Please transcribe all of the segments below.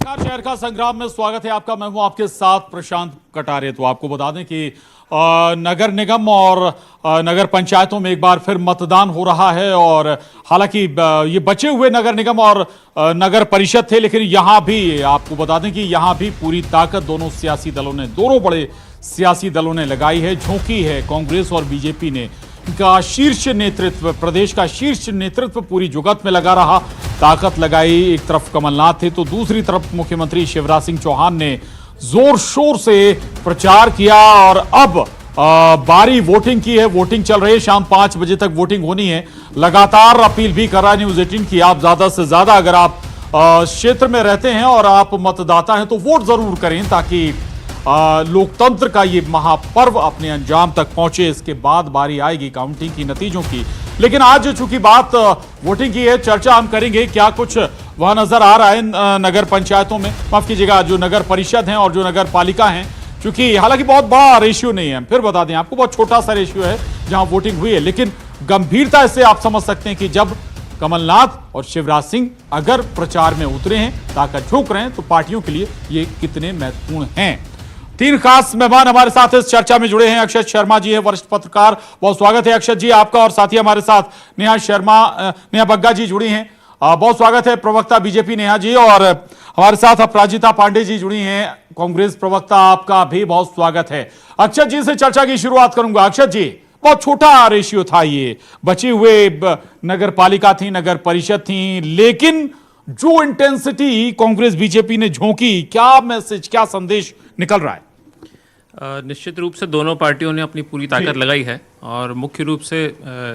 शहर का संग्राम में स्वागत है आपका। मैं हूं आपके साथ प्रशांत कटारे। तो आपको बता दें कि नगर निगम और नगर पंचायतों में एक बार फिर मतदान हो रहा है। और हालांकि ये बचे हुए नगर निगम और नगर परिषद थे, लेकिन यहां भी आपको बता दें कि यहां भी पूरी ताकत दोनों बड़े सियासी दलों ने लगाई है, झोंकी है। कांग्रेस और बीजेपी ने का शीर्ष नेतृत्व, प्रदेश का शीर्ष नेतृत्व पूरी जुगत में लगा रहा, ताकत लगाई। एक तरफ कमलनाथ थे तो दूसरी तरफ मुख्यमंत्री शिवराज सिंह चौहान ने जोर शोर से प्रचार किया। और अब बारी वोटिंग की है। वोटिंग चल रही है, शाम 5 बजे तक वोटिंग होनी है। लगातार अपील भी कर रहा है न्यूज़ 18 की, आप ज्यादा से ज्यादा अगर आप क्षेत्र में रहते हैं और आप मतदाता हैं तो वोट जरूर करें, ताकि लोकतंत्र का ये महापर्व अपने अंजाम तक पहुंचे। इसके बाद बारी आएगी काउंटिंग की, नतीजों की। लेकिन आज चूंकि बात वोटिंग की है, चर्चा हम करेंगे क्या कुछ वह नजर आ रहा है नगर पंचायतों में, माफ कीजिएगा, जो नगर परिषद हैं और जो नगर पालिका हैं। चूंकि हालांकि बहुत बड़ा रेशियो नहीं है, फिर बता दें आपको, बहुत छोटा सा रेशियो है जहां वोटिंग हुई है। लेकिन गंभीरता से आप समझ सकते हैं कि जब कमलनाथ और शिवराज सिंह अगर प्रचार में उतरे हैं, ताकत झोंक रहे हैं, तो पार्टियों के लिए ये कितने महत्वपूर्ण हैं। 3 खास मेहमान हमारे साथ इस चर्चा में जुड़े हैं। अक्षत शर्मा जी है, वरिष्ठ पत्रकार, बहुत स्वागत है अक्षत जी आपका। और साथ ही हमारे साथ नेहा बग्गा जी जुड़ी हैं, बहुत स्वागत है। प्रवक्ता बीजेपी नेहा जी। और हमारे साथ अपराजिता पांडे जी जुड़ी हैं, कांग्रेस प्रवक्ता, आपका भी बहुत स्वागत है। अक्षत जी से चर्चा की शुरुआत करूंगा। अक्षत जी, बहुत छोटा रेशियो था ये, बचे हुए नगर पालिका थी, नगर परिषद थी, लेकिन जो इंटेंसिटी कांग्रेस बीजेपी ने झोंकी, क्या मैसेज, क्या संदेश निकल रहा है? निश्चित रूप से दोनों पार्टियों ने अपनी पूरी ताकत लगाई है। और मुख्य रूप से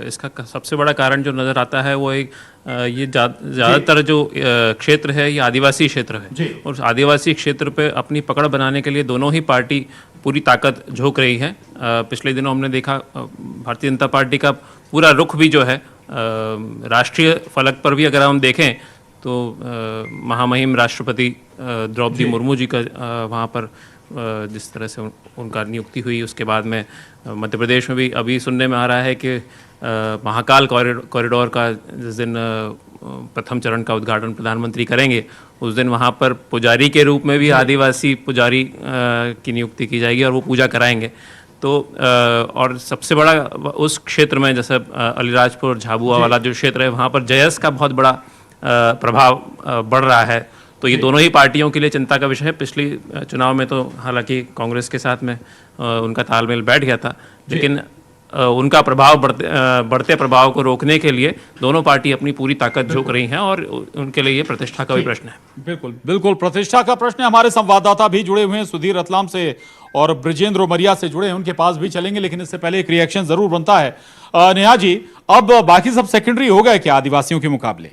इसका सबसे बड़ा कारण जो नज़र आता है वो एक ये ज़्यादातर जो क्षेत्र है ये आदिवासी क्षेत्र है। और आदिवासी क्षेत्र पे अपनी पकड़ बनाने के लिए दोनों ही पार्टी पूरी ताकत झोंक रही है। पिछले दिनों हमने देखा भारतीय जनता पार्टी का पूरा रुख भी जो है राष्ट्रीय फलक पर भी अगर हम देखें तो महामहिम राष्ट्रपति द्रौपदी मुर्मू जी का वहाँ पर जिस तरह से उनका नियुक्ति हुई, उसके बाद में मध्य प्रदेश में भी अभी सुनने में आ रहा है कि महाकाल कॉरिडोर का जिस दिन प्रथम चरण का उद्घाटन प्रधानमंत्री करेंगे, उस दिन वहाँ पर पुजारी के रूप में भी आदिवासी पुजारी की नियुक्ति की जाएगी और वो पूजा कराएंगे। तो और सबसे बड़ा उस क्षेत्र में, जैसे अलीराजपुर झाबुआ वाला जो क्षेत्र है, वहाँ पर जयस का बहुत बड़ा प्रभाव बढ़ रहा है। तो ये दोनों ही पार्टियों के लिए चिंता का विषय है। पिछली चुनाव में तो हालांकि कांग्रेस के साथ में उनका तालमेल बैठ गया था, लेकिन उनका प्रभाव बढ़ते प्रभाव को रोकने के लिए दोनों पार्टी अपनी पूरी ताकत झोंक रही हैं और उनके लिए ये प्रतिष्ठा का भी प्रश्न है। बिल्कुल बिल्कुल प्रतिष्ठा का प्रश्न है। हमारे संवाददाता भी जुड़े हुए हैं, सुधीर रतलाम से और ब्रिजेंद्र उमरिया से जुड़े हैं, उनके पास भी चलेंगे, लेकिन इससे पहले एक रिएक्शन जरूर बनता है। नेहा जी, अब बाकी सब सेकेंडरी हो गए क्या आदिवासियों के मुकाबले?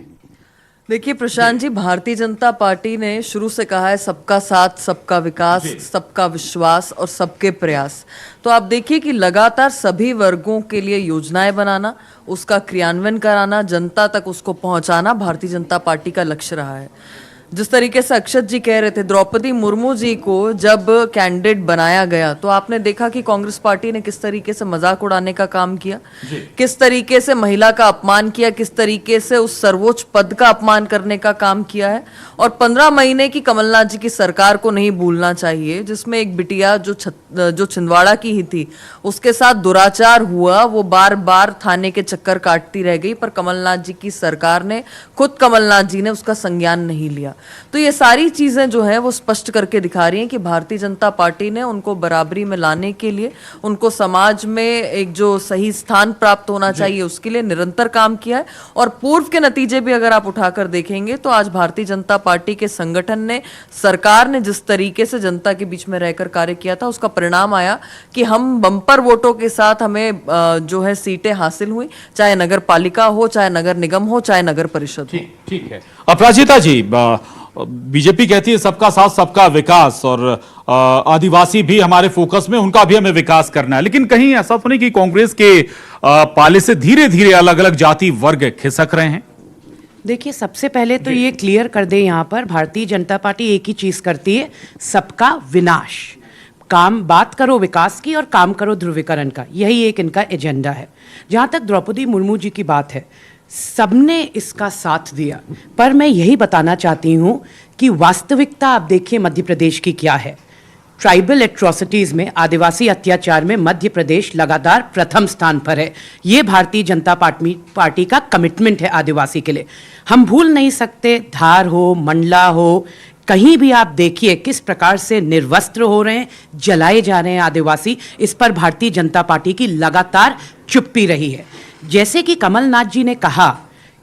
देखिए प्रशांत जी, भारतीय जनता पार्टी ने शुरू से कहा है सबका साथ, सबका विकास, सबका विश्वास और सबके प्रयास। तो आप देखिए कि लगातार सभी वर्गों के लिए योजनाएं बनाना, उसका क्रियान्वयन कराना, जनता तक उसको पहुंचाना भारतीय जनता पार्टी का लक्ष्य रहा है। जिस तरीके से अक्षत जी कह रहे थे, द्रौपदी मुर्मू जी को जब कैंडिडेट बनाया गया तो आपने देखा कि कांग्रेस पार्टी ने किस तरीके से मजाक उड़ाने का काम किया, किस तरीके से महिला का अपमान किया, किस तरीके से उस सर्वोच्च पद का अपमान करने का काम किया है। और 15 महीने की कमलनाथ जी की सरकार को नहीं भूलना चाहिए, जिसमें एक बिटिया जो छिंदवाड़ा की ही थी, उसके साथ दुराचार हुआ, वो बार बार थाने के चक्कर काटती रह गई, पर कमलनाथ जी की सरकार ने, खुद कमलनाथ जी ने उसका संज्ञान नहीं लिया। तो ये सारी चीजें जो है वो स्पष्ट करके दिखा रही हैं कि भारतीय जनता पार्टी ने उनको बराबरी में लाने के लिए, उनको समाज में एक जो सही स्थान प्राप्त होना चाहिए उसके लिए निरंतर काम किया है। और पूर्व के नतीजे भी अगर आप उठाकर देखेंगे तो आज भारतीय जनता पार्टी के संगठन ने, सरकार ने जिस तरीके से जनता के बीच में रहकर कार्य किया था, उसका परिणाम आया कि हम बम्पर वोटों के साथ हमें जो है सीटें हासिल हुई, चाहे नगर पालिका हो, चाहे नगर निगम हो, चाहे नगर परिषद हो। ठीक है। अपराजिता जी, बीजेपी कहती है सबका साथ, सबका विकास, और आदिवासी भी हमारे फोकस में, उनका भी हमें विकास करना है। लेकिन कहीं ऐसा तो नहीं कि कांग्रेस के पाले से धीरे धीरे अलग अलग जाति वर्ग खिसक रहे हैं? देखिए, सबसे पहले तो ये क्लियर कर दे, यहाँ पर भारतीय जनता पार्टी एक ही चीज करती है, सबका विनाश। बात करो विकास की और काम करो ध्रुवीकरण का, यही एक इनका एजेंडा है। जहाँ तक द्रौपदी मुर्मू जी की बात है, सबने इसका साथ दिया। पर मैं यही बताना चाहती हूं कि वास्तविकता आप देखिए मध्य प्रदेश की क्या है। ट्राइबल एट्रॉसिटीज़ में, आदिवासी अत्याचार में मध्य प्रदेश लगातार प्रथम स्थान पर है। ये भारतीय जनता पार्टी का कमिटमेंट है आदिवासी के लिए। हम भूल नहीं सकते, धार हो, मंडला हो, कहीं भी आप देखिए किस प्रकार से निर्वस्त्र हो रहे हैं, जलाए जा रहे हैं आदिवासी। इस पर भारतीय जनता पार्टी की लगातार चुप्पी रही है। जैसे कि कमलनाथ जी ने कहा,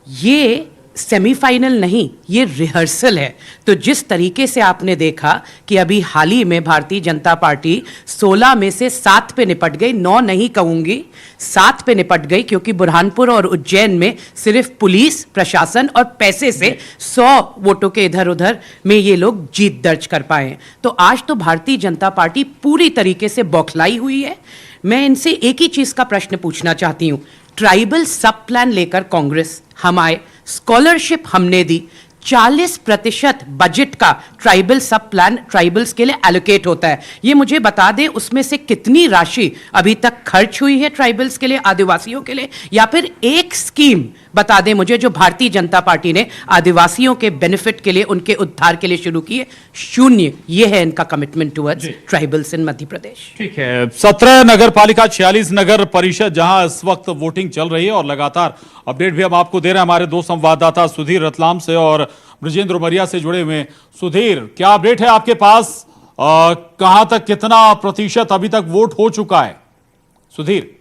ये सेमीफाइनल नहीं, ये रिहर्सल है। तो जिस तरीके से आपने देखा कि अभी हाल ही में भारतीय जनता पार्टी 16 में से 7 पे निपट गई, 9 नहीं कहूंगी, 7 पे निपट गई, क्योंकि बुरहानपुर और उज्जैन में सिर्फ पुलिस प्रशासन और पैसे से 100 वोटों के इधर उधर में ये लोग जीत दर्ज कर पाए। तो आज तो भारतीय जनता पार्टी पूरी तरीके से बौखलाई हुई है। मैं इनसे एक ही चीज का प्रश्न पूछना चाहती हूं। ट्राइबल सब प्लान लेकर कांग्रेस हम आए, स्कॉलरशिप हमने दी, 40% बजट का ट्राइबल सब प्लान ट्राइबल्स के लिए एलोकेट होता है। ये मुझे बता दें उसमें से कितनी राशि अभी तक खर्च हुई है ट्राइबल्स के लिए, आदिवासियों के लिए, या फिर एक स्कीम बता दें मुझे जो भारतीय जनता पार्टी ने आदिवासियों के बेनिफिट के लिए, उनके उद्धार के लिए शुरू की है। शून्य। ये है इनका commitment towards tribals in Madhya Pradesh. ठीक है, 17 नगर पालिका, 46 नगर परिषद जहां इस वक्त वोटिंग चल रही है और लगातार अपडेट भी हम आपको दे रहे हैं हमारे दो संवाददाता सुधीर रतलाम से और ब्रजेंद्र उमरिया से जुड़े हुए। सुधीर, क्या अपडेट है आपके पास? कहां तक, कितना प्रतिशत अभी तक वोट हो चुका है? सुधीर।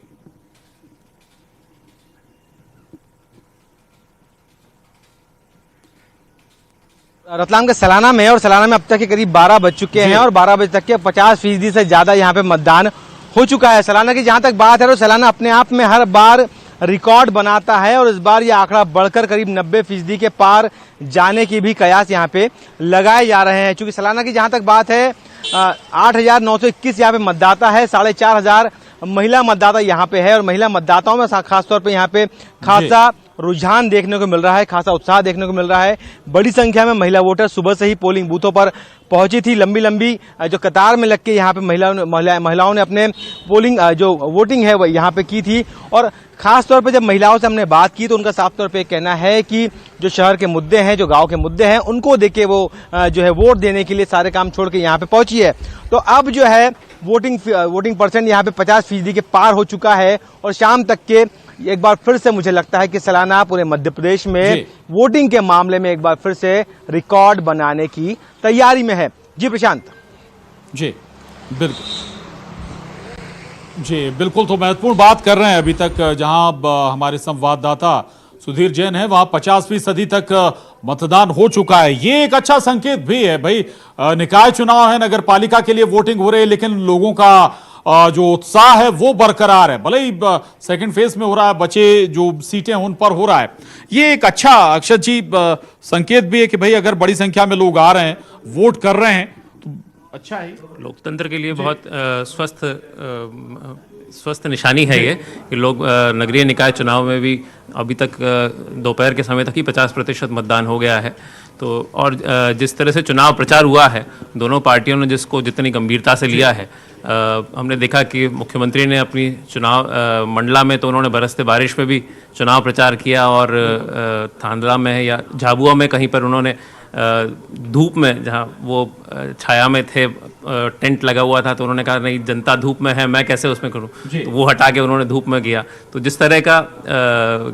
रतलाम के सलाना में है और सलाना में अब तक के करीब 12 बज चुके हैं और 12 बजे तक के 50% से ज्यादा यहाँ पे मतदान हो चुका है। सलाना की जहां तक बात है तो सलाना अपने आप में हर बार रिकॉर्ड बनाता है और इस बार ये आंकड़ा बढ़कर करीब 90% के पार जाने की भी कयास यहाँ पे लगाए जा रहे हैं। चूंकि सलाना की जहां तक बात है 8,921 यहाँ पे मतदाता है, 4,500 महिला मतदाता यहाँ पे है और महिला मतदाताओं में खासतौर पे यहाँ पे खासा रुझान देखने को मिल रहा है, खासा उत्साह देखने को मिल रहा है। बड़ी संख्या में महिला वोटर सुबह से ही पोलिंग बूथों पर पहुंची थी। लंबी लंबी जो कतार में लग के यहाँ पे महिलाओं ने अपने पोलिंग जो वोटिंग है वह यहाँ पे की थी। और खास तौर पे जब महिलाओं से हमने बात की तो उनका साफ तौर पे कहना है कि जो शहर के मुद्दे हैं, जो गांव के मुद्दे हैं, उनको देख के वो जो है वोट देने के लिए सारे काम छोड़ के यहाँ पे पहुंची है। तो अब जो है वोटिंग परसेंट यहाँ पे 50% के पार हो चुका है और शाम तक के एक बार फिर से मुझे लगता है कि सलाना पूरे मध्य प्रदेश में वोटिंग के मामले में एक बार फिर से रिकॉर्ड बनाने की तैयारी में है। जी प्रशांत। जी बिल्कुल, जी बिल्कुल। तो महत्वपूर्ण बात कर रहे हैं अभी तक जहां हमारे संवाददाता सुधीर जैन है, वहां 50% तक मतदान हो चुका है। ये एक अच्छा संकेत भी है भाई। निकाय चुनाव है, नगर पालिका के लिए वोटिंग हो रही है, लेकिन लोगों का जो उत्साह है वो बरकरार है। भले ही सेकंड फेज में हो रहा है, बचे जो सीटें उन पर हो रहा है। ये एक अच्छा, अक्षत जी, संकेत भी है कि भाई अगर बड़ी संख्या में लोग आ रहे हैं, वोट कर रहे हैं तो अच्छा है। लोकतंत्र के लिए बहुत स्वस्थ निशानी है ये कि लोग नगरीय निकाय चुनाव में भी अभी तक दोपहर के समय तक ही 50% मतदान हो गया है। तो और जिस तरह से चुनाव प्रचार हुआ है, दोनों पार्टियों ने जिसको जितनी गंभीरता से लिया है, हमने देखा कि मुख्यमंत्री ने अपनी चुनाव मंडला में तो उन्होंने बरसते बारिश में भी चुनाव प्रचार किया और थांदला में या झाबुआ में कहीं पर उन्होंने धूप में, जहाँ वो छाया में थे, टेंट लगा हुआ था, तो उन्होंने कहा नहीं जनता धूप में है, मैं कैसे उसमें करूं, तो वो हटा के उन्होंने धूप में किया। तो जिस तरह का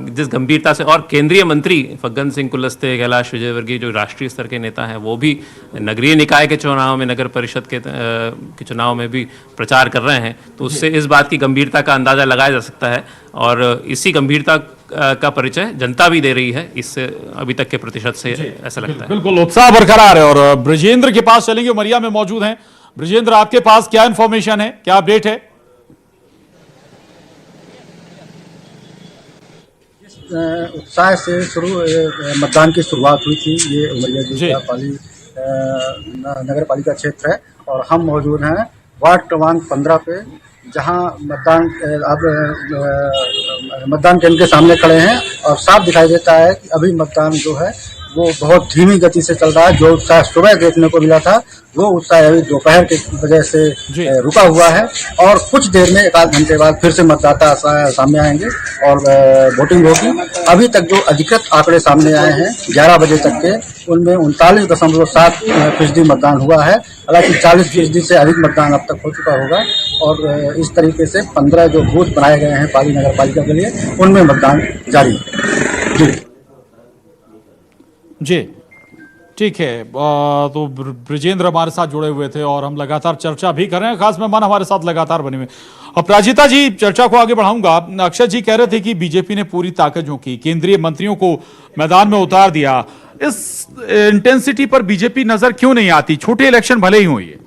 जिस गंभीरता से, और केंद्रीय मंत्री फग्गन सिंह कुलस्ते, कैलाश विजयवर्गीय जो राष्ट्रीय स्तर के नेता हैं, वो भी नगरीय निकाय के चुनाव में, नगर परिषद के चुनाव में भी प्रचार कर रहे हैं। तो उससे इस बात की गंभीरता का अंदाजा लगाया जा सकता है और इसी गंभीरता का परिचय जनता भी दे रही है इससे अभी तक के प्रतिशत से, ऐसा लगता है। बिल्कुल उत्साह बरकरार है। और ब्रजेंद्र के पास चलेंगे, उमरिया में मौजूद हैं। ब्रजेंद्र, आपके पास क्या इंफॉर्मेशन है, क्या अपडेट है? उत्साह से मतदान की शुरुआत हुई थी। ये उमरिया नगर पालिका क्षेत्र है और हम मौजूद हैं वार्ड क्रमांक 15 पे, जहां मतदान केंद्र के सामने खड़े हैं और साफ दिखाई देता है कि अभी मतदान जो है वो बहुत धीमी गति से चल रहा है। जो उत्साह सुबह देखने को मिला था वो उत्साह अभी दोपहर की वजह से रुका हुआ है और कुछ देर में 1-8 घंटे बाद फिर से मतदाता सामने आएंगे और वोटिंग होगी। अभी तक जो अधिकृत आंकड़े सामने आए हैं 11 बजे तक के, उनमें 39.7% मतदान हुआ है। हालांकि 40% से अधिक मतदान अब तक हो चुका होगा और इस तरीके से 15 जो बूथ बनाए गए हैं पाली नगर पालिका के लिए उनमें मतदान जारी है। जी ठीक है। तो ब्रजेंद्र हमारे साथ जुड़े हुए थे और हम लगातार चर्चा भी कर रहे हैं, खास मेहमान हमारे साथ लगातार बने हुए। अपराजिता जी, चर्चा को आगे बढ़ाऊंगा। अक्षय जी कह रहे थे कि बीजेपी ने पूरी ताकत जो की, केंद्रीय मंत्रियों को मैदान में उतार दिया, इस इंटेंसिटी पर बीजेपी नजर क्यों नहीं आती? छोटे इलेक्शन भले ही हुई है,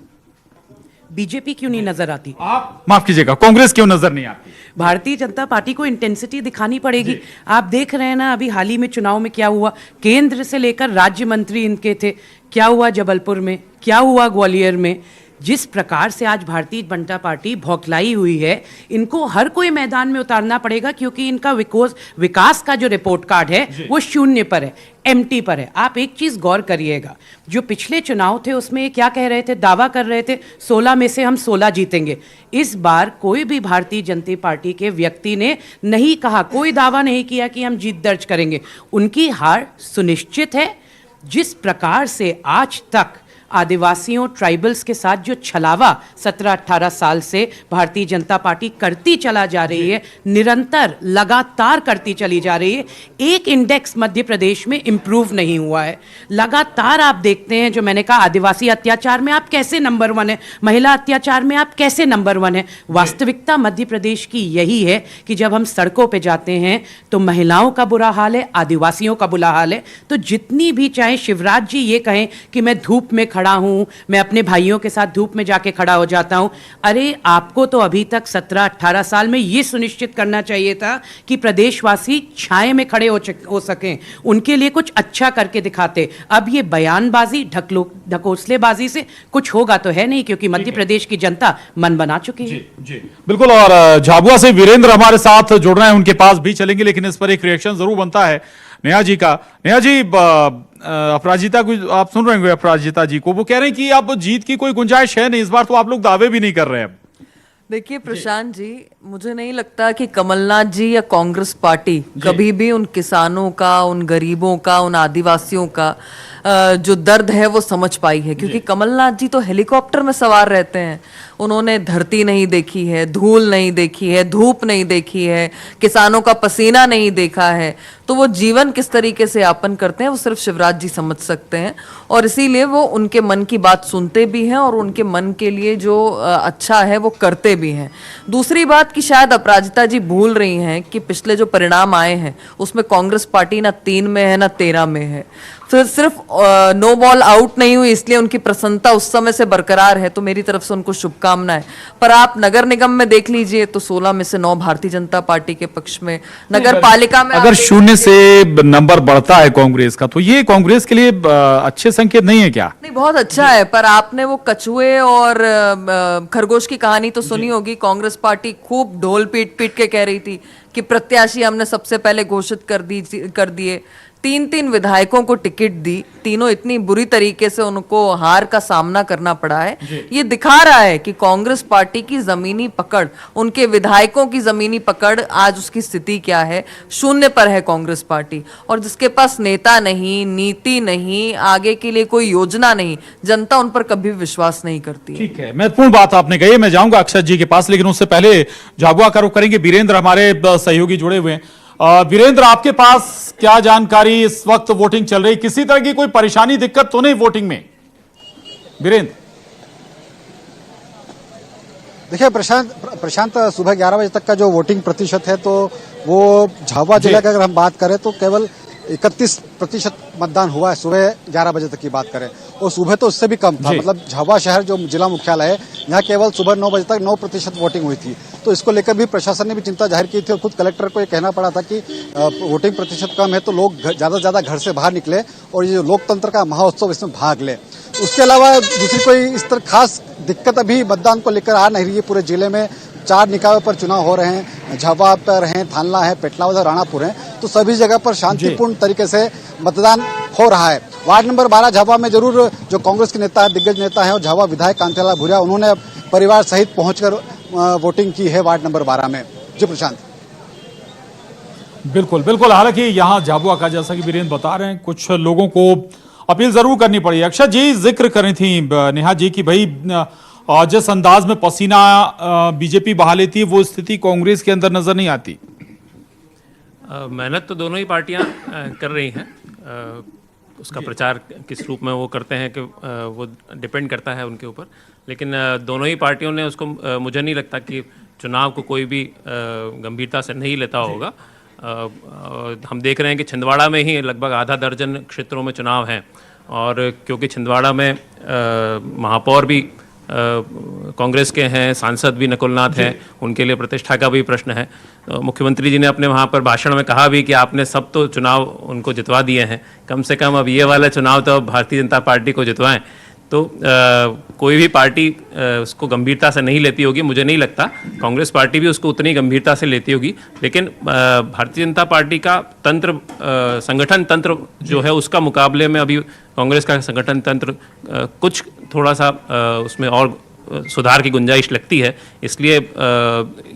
बीजेपी क्यों नहीं नजर आती? आप माफ कीजिएगा, कांग्रेस क्यों नजर नहीं आती? भारतीय जनता पार्टी को इंटेंसिटी दिखानी पड़ेगी। आप देख रहे हैं ना, अभी हाल ही में चुनाव में क्या हुआ, केंद्र से लेकर राज्य मंत्री इनके थे, क्या हुआ जबलपुर में, क्या हुआ ग्वालियर में। जिस प्रकार से आज भारतीय जनता पार्टी भौखलाई हुई है, इनको हर कोई मैदान में उतारना पड़ेगा, क्योंकि इनका विकास का जो रिपोर्ट कार्ड है वो शून्य पर है, एम्प्टी पर है। आप एक चीज गौर करिएगा, जो पिछले चुनाव थे उसमें ये क्या कह रहे थे, दावा कर रहे थे 16 में से हम 16 जीतेंगे। इस बार कोई भी भारतीय जनता पार्टी के व्यक्ति ने नहीं कहा, कोई दावा नहीं किया कि हम जीत दर्ज करेंगे। उनकी हार सुनिश्चित है। जिस प्रकार से आज तक आदिवासियों, ट्राइबल्स के साथ जो छलावा 17-18 साल से भारतीय जनता पार्टी करती चला जा रही है, निरंतर लगातार करती चली जा रही है, एक इंडेक्स मध्य प्रदेश में इंप्रूव नहीं हुआ है। लगातार आप देखते हैं, जो मैंने कहा, आदिवासी अत्याचार में आप कैसे नंबर 1 है, महिला अत्याचार में आप कैसे नंबर 1 है। वास्तविकता मध्य प्रदेश की यही है कि जब हम सड़कों पर जाते हैं तो महिलाओं का बुरा हाल है, आदिवासियों का बुरा हाल है। तो जितनी भी, चाहे शिवराज जी ये कहें कि मैं धूप में खड़ा हूं, मैं अपने भाइयों के साथ धूप में जाके खड़ा हो जाता हूं, अरे आपको तो अभी तक 17-18 साल में यह सुनिश्चित करना चाहिए था कि प्रदेशवासी छाए में खड़े हो सकें, उनके लिए कुछ अच्छा करके दिखाते। अब ये बयानबाजी, ढकोसलेबाजी से कुछ होगा तो है नहीं, क्योंकि मध्य प्रदेश की जनता मन बना चुकी है। जी बिल्कुल। और झाबुआ से वीरेंद्र हमारे साथ जुड़ रहे हैं, उनके पास भी चलेंगे, लेकिन इस पर एक रिएक्शन जरूर बनता है नेहा जी का। नेहा जी, अपराजिता को आप सुन रहे होंगे, अपराजिता जी को, वो कह रहे हैं कि अब जीत की कोई गुंजाइश है नहीं, इस बार तो आप लोग दावे भी नहीं कर रहे हैं। देखिए प्रशांत जी, मुझे नहीं लगता कि कमलनाथ जी या कांग्रेस पार्टी कभी भी उन किसानों का, उन गरीबों का, उन आदिवासियों का जो दर्द है वो समझ पाई है, क्योंकि कमलनाथ जी तो हेलीकॉप्टर में सवार रहते हैं। उन्होंने धरती नहीं देखी है, धूल नहीं देखी है, धूप नहीं देखी है, किसानों का पसीना नहीं देखा है। तो वो जीवन किस तरीके से यापन करते हैं वो सिर्फ शिवराज जी समझ सकते हैं, और इसीलिए वो उनके मन की बात सुनते भी हैं और उनके मन के लिए जो अच्छा है वो करते भी हैं। दूसरी बात कि शायद अपराजिता जी भूल रही हैं कि पिछले जो परिणाम आए हैं उसमें कांग्रेस पार्टी ना 3 में है ना 13 में है। फिर सिर्फ नो बॉल आउट नहीं हुई, इसलिए उनकी प्रसन्नता उस समय से बरकरार है, तो मेरी तरफ से उनको शुभकामनाएं। पर आप नगर निगम में देख लीजिए तो 16 में से 9 भारतीय जनता पार्टी के पक्ष में, नगर पालिका में अगर शून्य से नंबर बढ़ता है कांग्रेस का, तो ये कांग्रेस के लिए अच्छे संकेत नहीं है क्या? नहीं, बहुत अच्छा है। पर आपने वो कछुए और खरगोश की कहानी तो सुनी होगी। कांग्रेस पार्टी खूब ढोल पीट पीट के कह रही थी कि प्रत्याशी हमने सबसे पहले घोषित कर दिए। 3 विधायकों को टिकट दी, तीनों इतनी बुरी तरीके से उनको हार का सामना करना पड़ा है। ये दिखा रहा है कि कांग्रेस पार्टी की जमीनी पकड़, उनके विधायकों की जमीनी पकड़, आज उसकी स्थिति क्या है, शून्य पर है कांग्रेस पार्टी। और जिसके पास नेता नहीं, नीति नहीं, आगे के लिए कोई योजना नहीं, जनता उन पर कभी विश्वास नहीं करती। ठीक है, महत्वपूर्ण बात आपने कही। मैं जाऊंगा अक्षय जी के पास, लेकिन उससे पहले झाबुआ का रुख करेंगे। वीरेंद्र हमारे सहयोगी जुड़े हुए हैं। वीरेंद्र, आपके पास क्या जानकारी? इस वक्त वोटिंग चल रही, किसी तरह की कोई परेशानी, दिक्कत तो नहीं वोटिंग में? वीरेंद्र, देखिए प्रशांत, सुबह 11 बजे तक का जो वोटिंग प्रतिशत है, तो वो झाबुआ जिला की अगर हम बात करें तो केवल 31% मतदान हुआ है। सुबह 11 बजे तक की बात करें, और सुबह तो उससे भी कम था। मतलब झाबुआ शहर जो जिला मुख्यालय है, यहाँ केवल सुबह 9 बजे तक 9% वोटिंग हुई थी। तो इसको लेकर भी प्रशासन ने भी चिंता जाहिर की थी, और खुद कलेक्टर को ये कहना पड़ा था कि वोटिंग प्रतिशत कम है तो लोग ज्यादा से ज्यादा घर से बाहर निकले और ये लोकतंत्र का महोत्सव इसमें भाग ले। उसके अलावा दूसरी कोई इस तरह खास दिक्कत अभी मतदान को लेकर आ नहीं रही है। पूरे जिले में 4 निकायों पर चुनाव हो रहे हैं, झाबुआ पर हैं, थानला है, पेटलावद है, राणापुर है। तो सभी जगह पर शांतिपूर्ण तरीके से मतदान हो रहा है। वार्ड नंबर 12 झाबुआ में जरूर जो कांग्रेस के नेता है, दिग्गज नेता है और झाबुआ विधायक कांतिलाल भूरिया, उन्होंने परिवार सहित पहुंचकर वोटिंग की है वार्ड नंबर 12 में। जी प्रशांत। बिल्कुल बिल्कुल। हालांकि यहाँ झाबुआ का, जैसा कि वीरेंद्र बता रहे हैं, कुछ लोगों को अपील जरूर करनी पड़ी। अक्षय जी जिक्र कर रही थी नेहा जी की भाई जिस अंदाज में पसीना बीजेपी बहा लेती है वो स्थिति कांग्रेस के अंदर नजर नहीं आती। मेहनत तो दोनों ही पार्टियां कर रही हैं। उसका प्रचार किस रूप में वो करते हैं कि वो डिपेंड करता है उनके ऊपर, लेकिन दोनों ही पार्टियों ने उसको, मुझे नहीं लगता कि चुनाव को कोई भी गंभीरता से नहीं लेता होगा। हम देख रहे हैं कि छिंदवाड़ा में ही लगभग आधा दर्जन क्षेत्रों में चुनाव हैं, और क्योंकि छिंदवाड़ा में महापौर भी कांग्रेस के हैं, सांसद भी नकुलनाथ हैं, उनके लिए प्रतिष्ठा का भी प्रश्न है। मुख्यमंत्री जी ने अपने वहाँ पर भाषण में कहा भी कि आपने सब तो चुनाव उनको जितवा दिए हैं, कम से कम अब ये वाला चुनाव तो अब भारतीय जनता पार्टी को जितवाएं। तो कोई भी पार्टी उसको गंभीरता से नहीं लेती होगी, मुझे नहीं लगता कांग्रेस पार्टी भी उसको उतनी गंभीरता से लेती होगी। लेकिन भारतीय जनता पार्टी का तंत्र, संगठन तंत्र जो है, उसका मुकाबले में अभी कांग्रेस का संगठन तंत्र कुछ थोड़ा सा उसमें और सुधार की गुंजाइश लगती है। इसलिए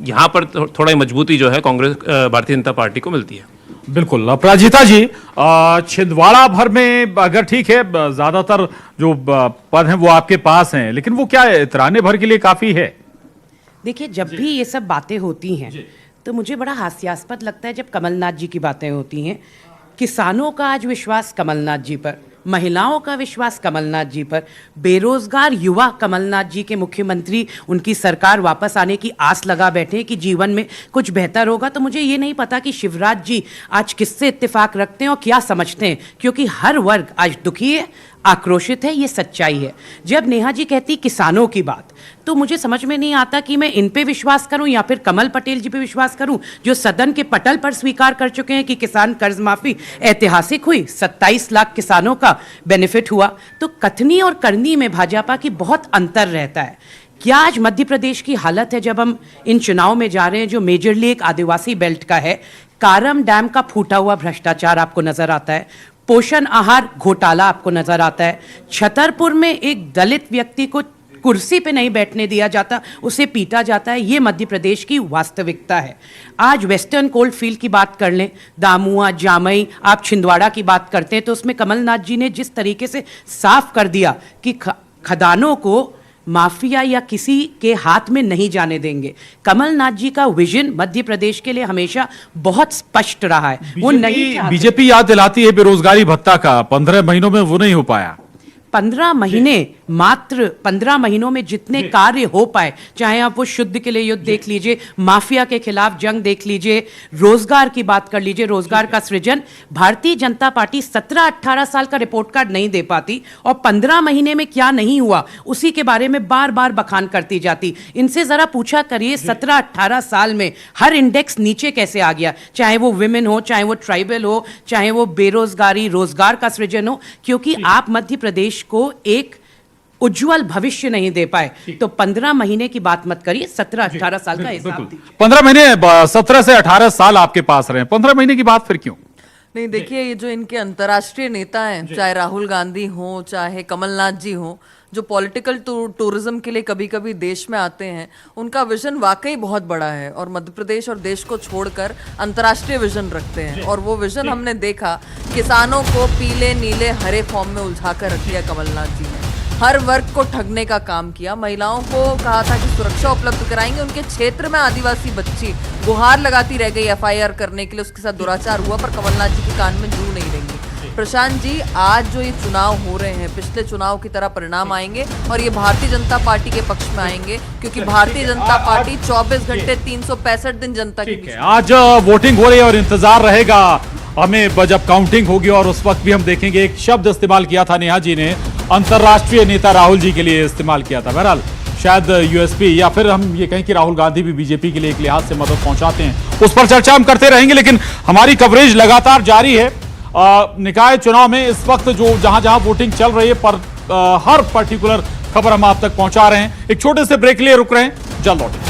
यहाँ पर थोड़ा मजबूती जो है कांग्रेस, भारतीय जनता पार्टी को मिलती है। बिल्कुल। अपराजिता जी, छिंदवाड़ा भर में अगर ठीक है ज्यादातर जो पद हैं वो आपके पास हैं, लेकिन वो क्या है, इतराने भर के लिए काफी है? देखिए, जब भी ये सब बातें होती हैं तो मुझे बड़ा हास्यास्पद लगता है जब कमलनाथ जी की बातें होती हैं। किसानों का आज विश्वास कमलनाथ जी पर, महिलाओं का विश्वास कमलनाथ जी पर, बेरोजगार युवा कमलनाथ जी के मुख्यमंत्री, उनकी सरकार वापस आने की आस लगा बैठे कि जीवन में कुछ बेहतर होगा। तो मुझे ये नहीं पता कि शिवराज जी आज किससे इत्तेफाक रखते हैं और क्या समझते हैं, क्योंकि हर वर्ग आज दुखी है, आक्रोशित है, ये सच्चाई है। जब नेहा जी कहती किसानों की बात, तो मुझे समझ में नहीं आता कि मैं इन पे विश्वास करूं या फिर कमल पटेल जी पे विश्वास करूं, जो सदन के पटल पर स्वीकार कर चुके हैं कि किसान कर्ज माफी ऐतिहासिक हुई, 27 लाख किसानों का बेनिफिट हुआ। तो कथनी और करनी में भाजपा की बहुत अंतर रहता है। क्या आज मध्य प्रदेश की हालत है जब हम इन चुनाव में जा रहे हैं, जो मेजरली एक आदिवासी बेल्ट का है, कारम डैम का फूटा हुआ भ्रष्टाचार आपको नजर आता है, पोषण आहार घोटाला आपको नजर आता है, छतरपुर में एक दलित व्यक्ति को कुर्सी पे नहीं बैठने दिया जाता, उसे पीटा जाता है। ये मध्य प्रदेश की वास्तविकता है। आज वेस्टर्न कोल्ड फील्ड की बात कर लें, दामुआ, जामई, आप छिंदवाड़ा की बात करते हैं, तो उसमें कमलनाथ जी ने जिस तरीके से साफ कर दिया कि खदानों को माफिया या किसी के हाथ में नहीं जाने देंगे। कमलनाथ जी का विजन मध्य प्रदेश के लिए हमेशा बहुत स्पष्ट रहा है। वो नहीं, बीजेपी याद दिलाती है बेरोजगारी भत्ता का, 15 महीनों में वो नहीं हो पाया। 15 महीने, मात्र 15 महीनों में जितने कार्य हो पाए, चाहे आप वो शुद्ध के लिए युद्ध देख लीजिए, माफिया के खिलाफ जंग देख लीजिए, रोजगार की बात कर लीजिए, रोजगार का सृजन, भारतीय जनता पार्टी 17-18 साल का रिपोर्ट कार्ड नहीं दे पाती और 15 महीने में क्या नहीं हुआ उसी के बारे में बार बार बखान करती जाती। इनसे जरा पूछा करिए 17-18 साल में हर इंडेक्स नीचे कैसे आ गया, चाहे वो विमेन हो, चाहे वो ट्राइबल हो, चाहे वो बेरोजगारी, रोजगार का सृजन हो, क्योंकि आप मध्य प्रदेश को एक उज्जवल भविष्य नहीं दे पाए। तो 15 महीने की बात मत करिए, 17-18 साल का हिसाब दीजिए। 15 महीने, 17 से 18 साल आपके पास रहे, 15 महीने की बात फिर क्यों? नहीं, देखिए, ये जो इनके अंतर्राष्ट्रीय नेता हैं, चाहे राहुल गांधी हो, चाहे कमलनाथ जी हो, जो पॉलिटिकल टूरिज्म के लिए कभी कभी देश में आते हैं, उनका विजन वाकई बहुत बड़ा है और मध्य प्रदेश और देश को छोड़कर अंतर्राष्ट्रीय विजन रखते हैं। और वो विजन हमने देखा, किसानों को पीले नीले हरे फॉर्म में उलझा कर रख दिया कमलनाथ जी ने, हर वर्ग को ठगने का काम किया। महिलाओं को कहा था कि सुरक्षा उपलब्ध कराएंगे, उनके क्षेत्र में आदिवासी बच्ची गुहार लगाती रह गई FIR करने के लिए, उसके साथ दुराचार हुआ, पर कमलनाथ जी के कान में जू नहीं रहेंगी। प्रशांत जी, आज जो ये चुनाव हो रहे हैं, पिछले चुनाव की तरह परिणाम आएंगे और ये भारतीय जनता पार्टी के पक्ष में आएंगे, क्योंकि भारतीय जनता पार्टी 24 घंटे 365 दिन जनता के बीच है। आज वोटिंग हो रही है और इंतजार रहेगा हमें जब काउंटिंग होगी, और उस वक्त भी हम देखेंगे। एक शब्द इस्तेमाल किया था नेहा जी ने, अंतर्राष्ट्रीय नेता राहुल जी के लिए इस्तेमाल किया था। बहरहाल शायद USP, या फिर हम ये कहें कि राहुल गांधी भी बीजेपी के लिए एक लिहाज से मदद पहुंचाते हैं, उस पर चर्चा हम करते रहेंगे। लेकिन हमारी कवरेज लगातार जारी है। निकाय चुनाव में इस वक्त जो जहां जहां वोटिंग चल रही है, पर हर पर्टिकुलर खबर हम आप तक पहुंचा रहे हैं। एक छोटे से ब्रेक लिए रुक रहे हैं, जल्द लौटेंगे।